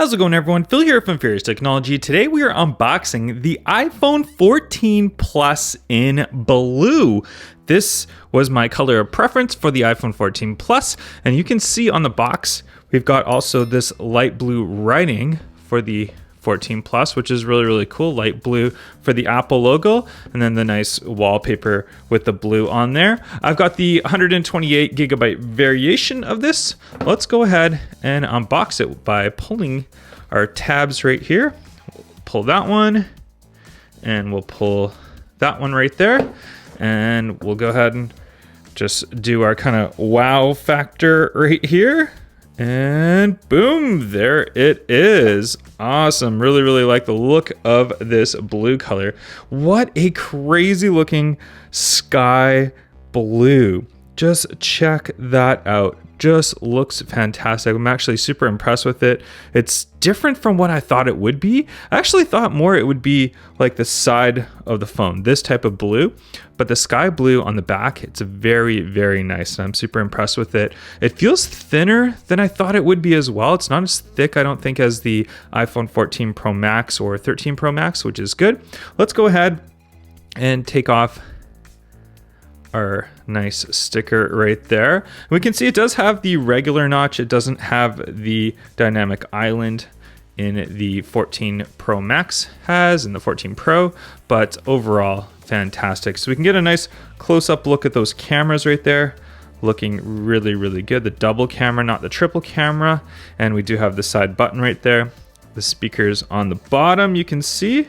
How's it going, everyone? Phil here from Furious Technology. Today we are unboxing the iPhone 14 Plus in blue. This was my color of preference for the iPhone 14 Plus, and you can see on the box we've got also this light blue writing for the 14 Plus, which is really cool. Light blue for the Apple logo, and then the nice wallpaper with the blue on there. I've got the 128 gigabyte variation of this. Let's go ahead and unbox it by pulling our tabs right here. We'll pull that one, and we'll pull that one right there, and we'll go ahead and just do our kind of wow factor right here. And boom, there it is. Awesome. Really like the look of this blue color. What a crazy looking sky blue. Just check that out. Just looks fantastic. I'm actually super impressed with it. It's different from what I thought it would be. I actually thought more it would be like the side of the phone, this type of blue, but the sky blue on the back, it's very nice, and I'm super impressed with it. It feels thinner than I thought it would be as well. It's not as thick, I don't think, as the iPhone 14 Pro Max or 13 Pro Max, which is good. Let's go ahead and take off our nice sticker right there. We can see it does have the regular notch. It doesn't have the dynamic island in the 14 Pro Max has and the 14 Pro, but overall fantastic. So we can get a nice close-up look at those cameras right there, looking really good. The double camera, not the triple camera, and we do have the side button right there. The speakers on the bottom you can see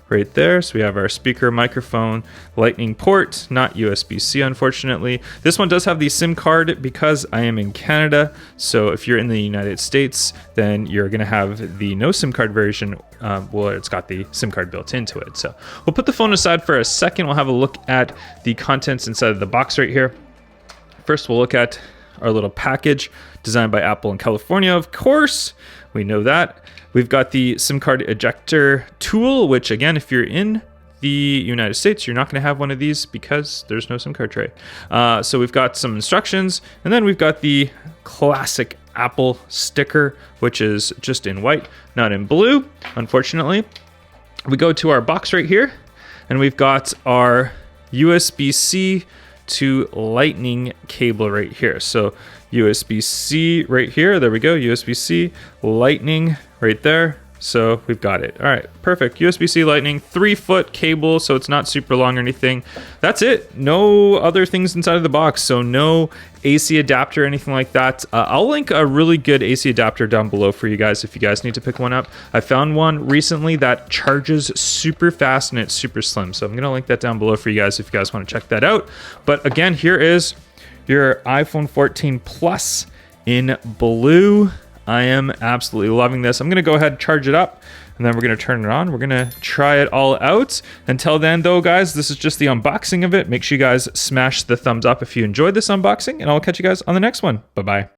right there. So we have our speaker, microphone, lightning port, not USB-C unfortunately. This one does have the SIM card because I am in Canada. So if you're in the United States, then you're gonna have the no SIM card version. Well, it's got the SIM card built into it. So we'll put the phone aside for a second. We'll have a look at the contents inside of the box right here. First, we'll look at our little package designed by Apple in California, of course. We know that. We've got the SIM card ejector tool, which again, if you're in the United States, you're not going to have one of these because there's no SIM card tray. So we've got some instructions, and then we've got the classic Apple sticker, which is just in white, not in blue, unfortunately. We go to our box right here, and we've got our USB-C to lightning cable right here. So USB-C right here, there we go, USB-C, lightning right there. So we've got it. All right, perfect. USB-C lightning, 3-foot cable, so it's not super long or anything. That's it. No other things inside of the box, so no AC adapter or anything like that. I'll link a really good AC adapter down below for you guys if you guys need to pick one up. I found one recently that charges super fast and it's super slim, so I'm gonna link that down below for you guys if you guys wanna check that out. But again, here is your iPhone 14 Plus in blue. I am absolutely loving this. I'm gonna go ahead and charge it up, and then we're gonna turn it on. We're gonna try it all out. Until then though, guys, this is just the unboxing of it. Make sure you guys smash the thumbs up if you enjoyed this unboxing, and I'll catch you guys on the next one. Bye-bye.